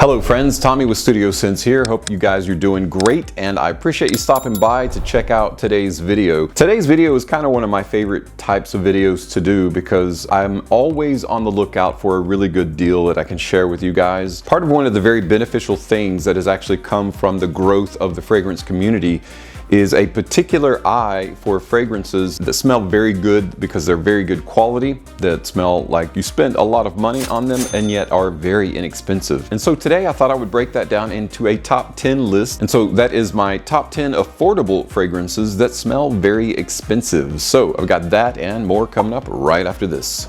Hello friends, Tommy with Studio Sense here. Hope you guys are doing great, and I appreciate you stopping by to check out today's video. Today's video is kind of one of my favorite types of videos to do because I'm always on the lookout for a really good deal that I can share with you guys. Part of one of the very beneficial things that has actually come from the growth of the fragrance community is a particular eye for fragrances that smell very good because they're very good quality, that smell like you spend a lot of money on them and yet are very inexpensive. And so today I thought I would break that down into a top 10 list. And so that is my top 10 affordable fragrances that smell very expensive. So I've got that and more coming up right after this.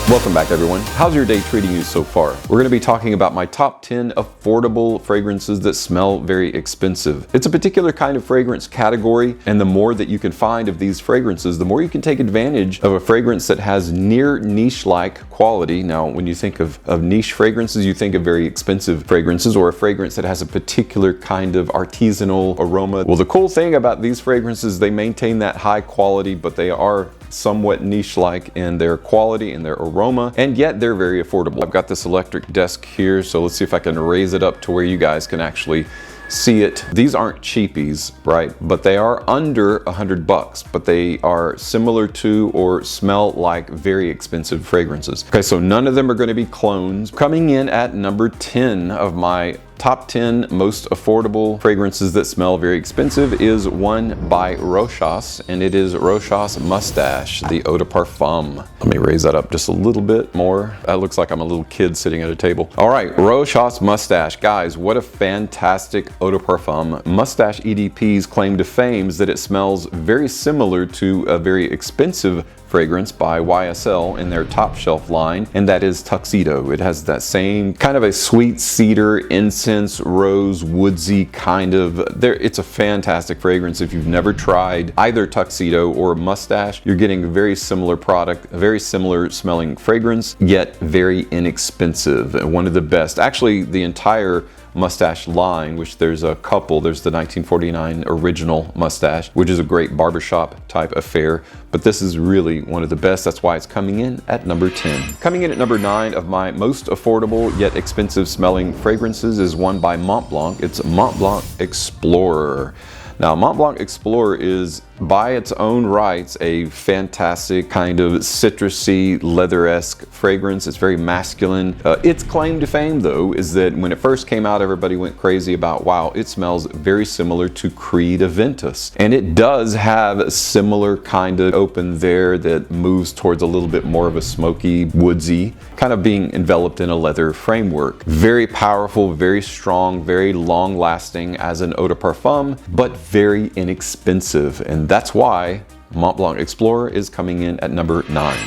Welcome back everyone. How's your day treating you so far? We're going to be talking about my top 10 affordable fragrances that smell very expensive. It's a particular kind of fragrance category, and the more that you can find of these fragrances, the more you can take advantage of a fragrance that has near niche-like quality. Now, when you think of niche fragrances, you think of very expensive fragrances or a fragrance that has a particular kind of artisanal aroma. Well, the cool thing about these fragrances, they maintain that high quality, but they are somewhat niche-like in their quality and their aroma, and yet they're very affordable. I've got this electric desk here, so let's see if I can raise it up to where you guys can actually see it. These aren't cheapies, right? But they are under $100, but they are similar to or smell like very expensive fragrances. Okay, so none of them are going to be clones. Coming in at number 10 of my top 10 most affordable fragrances that smell very expensive is one by Rochas, and it is Rochas Mustache, the Eau de Parfum. Let me raise that up just a little bit more. That looks like I'm a little kid sitting at a table. All right, Rochas Mustache. Guys, what a fantastic Eau de Parfum. Mustache EDP's claim to fame is that it smells very similar to a very expensive fragrance by YSL in their top shelf line, and that is Tuxedo. It has that same kind of a sweet cedar, incense, rose, woodsy kind of, it's a fantastic fragrance. If you've never tried either Tuxedo or Mustache, you're getting a very similar product, a very similar smelling fragrance, yet very inexpensive. One of the best. Actually, the entire Mustache line, which there's a couple. There's the 1949 original Mustache, which is a great barbershop type affair, but this is really one of the best. That's why it's coming in at number 10. Coming in at number 9 of my most affordable yet expensive smelling fragrances is one by Mont Blanc. It's Mont Blanc Explorer. Now, Mont Blanc Explorer is, by its own rights, a fantastic kind of citrusy, leather-esque fragrance. It's very masculine. Its claim to fame, though, is that when it first came out, everybody went crazy about, wow, it smells very similar to Creed Aventus. And it does have a similar kind of open there that moves towards a little bit more of a smoky, woodsy, kind of being enveloped in a leather framework. Very powerful, very strong, very long-lasting as an eau de parfum, but very inexpensive, and that's why Mont Blanc Explorer is coming in at number 9.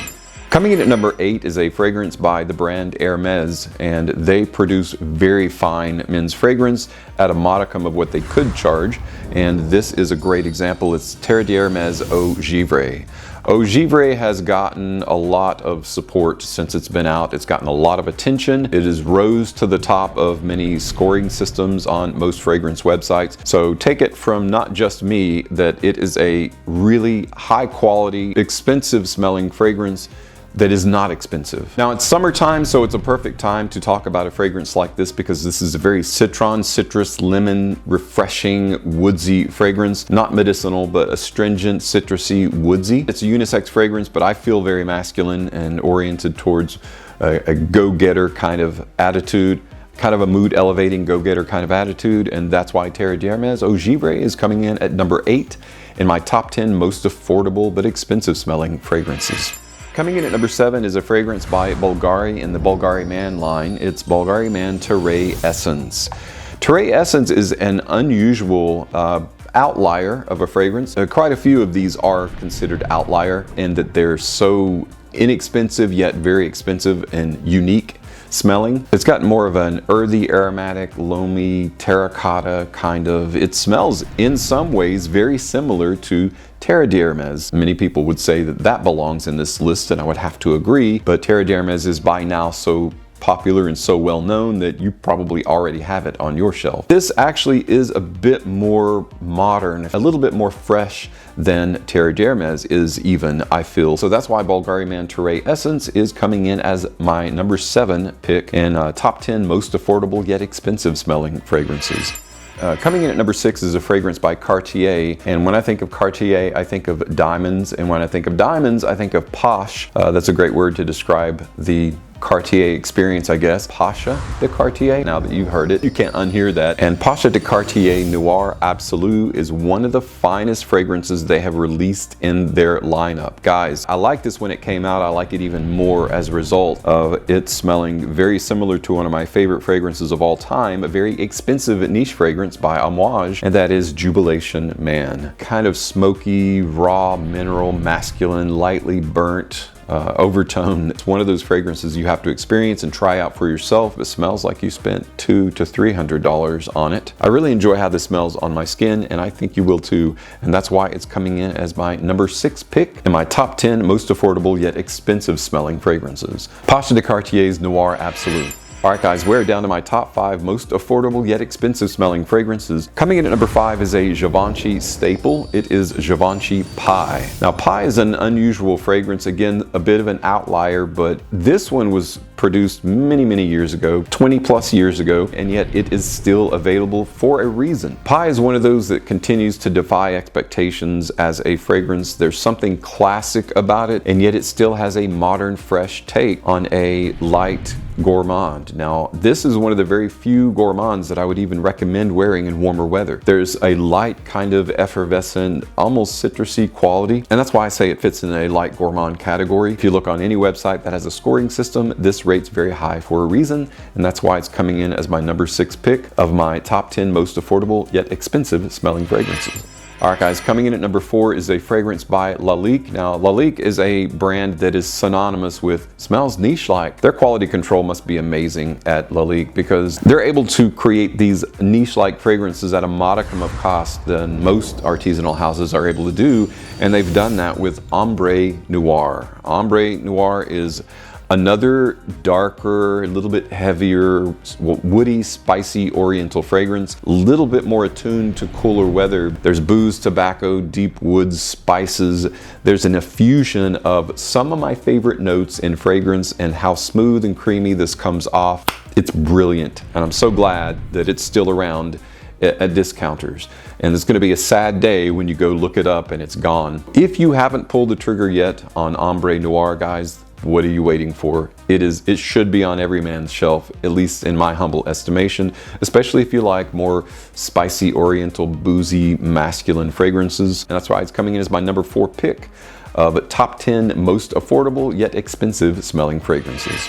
Coming in at number 8 is a fragrance by the brand Hermes, and they produce very fine men's fragrance at a modicum of what they could charge, and this is a great example. It's Terre d'Hermes Eau Givre. Eau Givre has gotten a lot of support since it's been out. It's gotten a lot of attention. It has rose to the top of many scoring systems on most fragrance websites. So take it from not just me that it is a really high quality, expensive smelling fragrance that is not expensive. Now it's summertime, so it's a perfect time to talk about a fragrance like this because this is a very citron, citrus, lemon, refreshing, woodsy fragrance. Not medicinal, but astringent, citrusy, woodsy. It's a unisex fragrance, but I feel very masculine and oriented towards a go-getter kind of attitude, kind of a mood elevating go-getter kind of attitude, and that's why Terre d'Hermes Eau Givre is coming in at number 8 in my top 10 most affordable but expensive smelling fragrances. Coming in at number 7 is a fragrance by Bulgari in the Bulgari Man line. It's Bulgari Man Terre Essence. Terre Essence is an unusual outlier of a fragrance. Quite a few of these are considered outlier in that they're so inexpensive yet very expensive and unique smelling. It's got more of an earthy, aromatic, loamy, terracotta kind of. It smells in some ways very similar to Terre d'Hermes. Many people would say that that belongs in this list, and I would have to agree, but Terre d'Hermes is by now so popular and so well known that you probably already have it on your shelf. This actually is a bit more modern, a little bit more fresh than Terre d'Hermes is even, I feel. So that's why Bulgari Man Touré Essence is coming in as my number 7 pick in top 10 most affordable yet expensive smelling fragrances. Coming in at number 6 is a fragrance by Cartier, and when I think of Cartier, I think of diamonds, and when I think of diamonds, I think of posh. That's a great word to describe the Cartier experience, I guess. Pasha de Cartier. Now that you've heard it, you can't unhear that. And Pasha de Cartier Noir Absolu is one of the finest fragrances they have released in their lineup. Guys, I liked this when it came out. I like it even more as a result of it smelling very similar to one of my favorite fragrances of all time, a very expensive niche fragrance by Amouage, and that is Jubilation Man. Kind of smoky, raw, mineral, masculine, lightly burnt, overtone. It's one of those fragrances you have to experience and try out for yourself. It smells like you spent $200 to $300 on it. I really enjoy how this smells on my skin, and I think you will too, and that's why it's coming in as my number 6 pick in my top 10 most affordable yet expensive smelling fragrances. Pasha de Cartier's Noir Absolu. Alright guys, we're down to my top 5 most affordable yet expensive smelling fragrances. Coming in at number 5 is a Givenchy staple. It is Givenchy Pie. Now Pie is an unusual fragrance, again a bit of an outlier, but this one was produced many years ago, 20 plus years ago, and yet it is still available for a reason. Pie is one of those that continues to defy expectations as a fragrance. There's something classic about it, and yet it still has a modern, fresh take on a light gourmand. Now, this is one of the very few gourmands that I would even recommend wearing in warmer weather. There's a light kind of effervescent, almost citrusy quality, and that's why I say it fits in a light gourmand category. If you look on any website that has a scoring system, this rates very high for a reason, and that's why it's coming in as my number 6 pick of my top 10 most affordable yet expensive smelling fragrances. Alright guys, coming in at number 4 is a fragrance by Lalique. Now Lalique is a brand that is synonymous with smells niche-like. Their quality control must be amazing at Lalique because they're able to create these niche-like fragrances at a modicum of cost than most artisanal houses are able to do, and they've done that with Ombre Noir. Ombre Noir is another darker, a little bit heavier, woody, spicy oriental fragrance, a little bit more attuned to cooler weather. There's booze, tobacco, deep woods, spices. There's an effusion of some of my favorite notes in fragrance, and how smooth and creamy this comes off. It's brilliant, and I'm so glad that it's still around at discounters. And it's going to be a sad day when you go look it up and it's gone. If you haven't pulled the trigger yet on Ombre Noir, guys, what are you waiting for? It should be on every man's shelf, at least in my humble estimation, especially if you like more spicy, oriental, boozy, masculine fragrances. And that's why it's coming in as my number 4 pick of top 10 most affordable yet expensive smelling fragrances.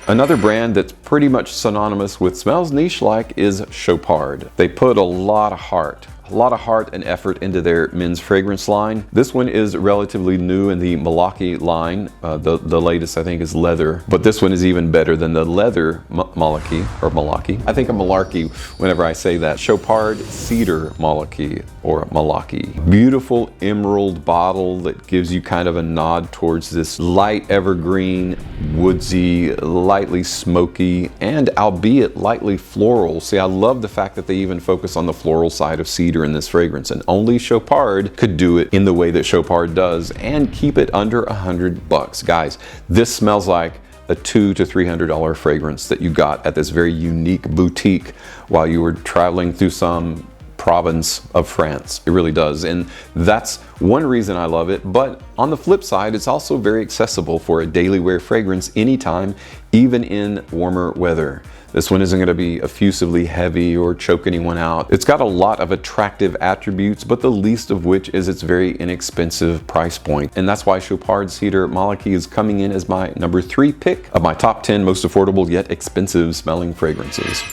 Another brand that's pretty much synonymous with smells niche-like is Chopard. They put a lot of heart and effort into their men's fragrance line. This one is relatively new in the Malaki line. The latest I think is leather, but this one is even better than the leather Malaki. I think of Malarkey whenever I say that. Chopard Cedar Malaki or Malaki. Beautiful emerald bottle that gives you kind of a nod towards this light evergreen, woodsy, lightly smoky, and albeit lightly floral. See, I love the fact that they even focus on the floral side of cedar in this fragrance, and only Chopard could do it in the way that Chopard does and keep it under $100. Guys, this smells like a $200 to $300 fragrance that you got at this very unique boutique while you were traveling through some province of France. It really does, and that's one reason I love it. But on the flip side, it's also very accessible for a daily wear fragrance anytime, even in warmer weather. This one isn't going to be effusively heavy or choke anyone out. It's got a lot of attractive attributes, but the least of which is its very inexpensive price point. And that's why Chopard Cedar Malaki is coming in as my number 3 pick of my top 10 most affordable yet expensive smelling fragrances.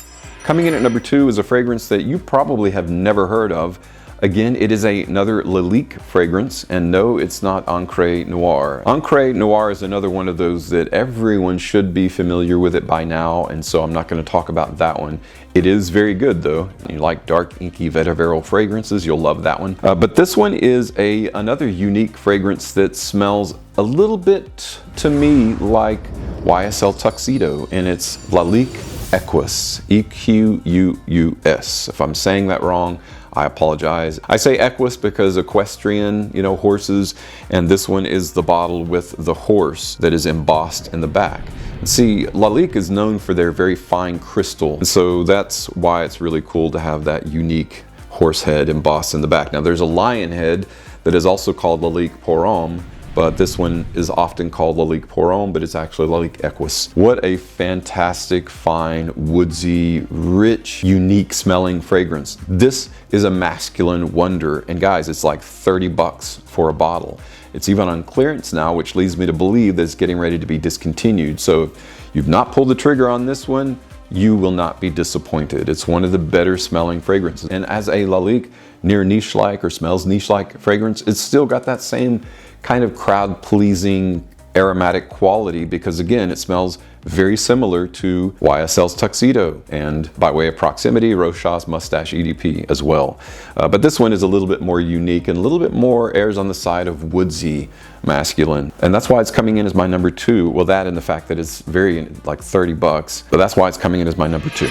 Coming in at number 2 is a fragrance that you probably have never heard of. Again, it is another Lalique fragrance, and no, it's not Encre Noir. Encre Noir is another one of those that everyone should be familiar with it by now, and so I'm not going to talk about that one. It is very good though. You like dark, inky vetiveral fragrances, you'll love that one. But this one is another unique fragrance that smells a little bit to me like YSL Tuxedo, and it's Lalique Equus, E-Q-U-U-S. If I'm saying that wrong, I apologize. I say Equus because equestrian, you know, horses, and this one is the bottle with the horse that is embossed in the back. See, Lalique is known for their very fine crystal, and so that's why it's really cool to have that unique horse head embossed in the back. Now there's a lion head that is also called Lalique Pour Homme, but this one is often called Lalique Pour Homme, but it's actually Lalique Equus. What a fantastic, fine, woodsy, rich, unique smelling fragrance. This is a masculine wonder, and guys, it's like 30 bucks for a bottle. It's even on clearance now, which leads me to believe that it's getting ready to be discontinued. So if you've not pulled the trigger on this one, you will not be disappointed. It's one of the better smelling fragrances. And as a Lalique near niche-like or smells niche-like fragrance, it's still got that same kind of crowd-pleasing aromatic quality, because again, it smells very similar to YSL's Tuxedo, and by way of proximity, Rochas Mustache EDP as well. But this one is a little bit more unique and a little bit more airs on the side of woodsy masculine, and that's why it's coming in as my number 2. Well, that and the fact that it's very like 30 bucks, but that's why it's coming in as my number 2.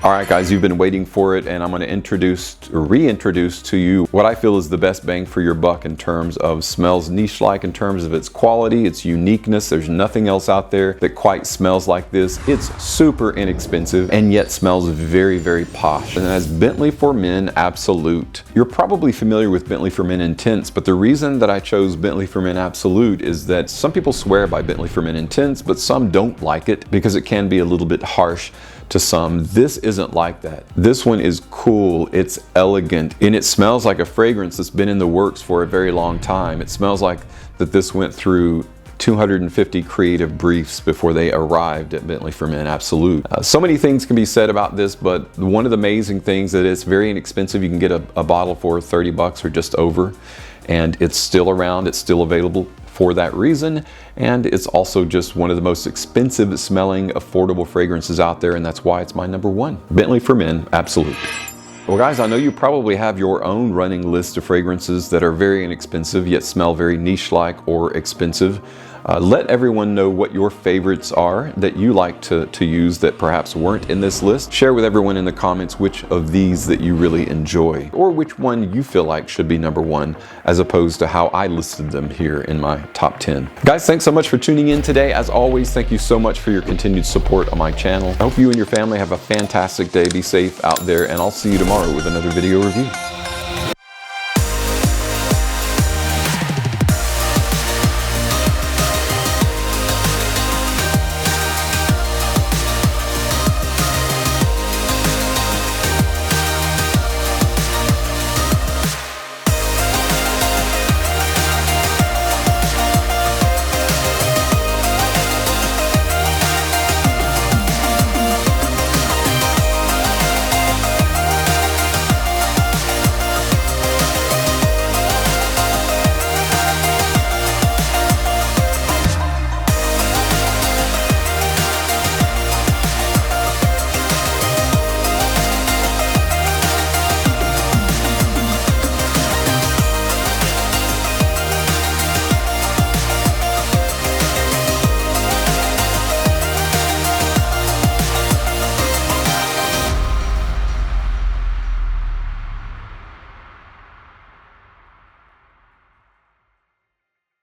All right, guys, you've been waiting for it, and I'm going to reintroduce to you what I feel is the best bang for your buck in terms of smells niche-like, in terms of its quality, its uniqueness. There's nothing else out there that quite smells like this. It's super inexpensive and yet smells very, very posh. And as Bentley for Men Absolute. You're probably familiar with Bentley for Men Intense, but the reason that I chose Bentley for Men Absolute is that some people swear by Bentley for Men Intense, but some don't like it because it can be a little bit harsh to some. This isn't like that. This one is cool, it's elegant, and it smells like a fragrance that's been in the works for a very long time. It smells like that this went through 250 creative briefs before they arrived at Bentley for Men Absolute. So many things can be said about this, but one of the amazing things that it's very inexpensive. You can get a bottle for 30 bucks or just over, and it's still around, it's still available for that reason, and it's also just one of the most expensive smelling affordable fragrances out there, and that's why it's my number 1. Bentley for Men Absolute. Well guys, I know you probably have your own running list of fragrances that are very inexpensive yet smell very niche-like or expensive. Let everyone know what your favorites are that you like to use that perhaps weren't in this list. Share with everyone in the comments which of these that you really enjoy, or which one you feel like should be number 1, as opposed to how I listed them here in my top 10. Guys, thanks so much for tuning in today. As always, thank you so much for your continued support on my channel. I hope you and your family have a fantastic day. Be safe out there, and I'll see you tomorrow with another video review.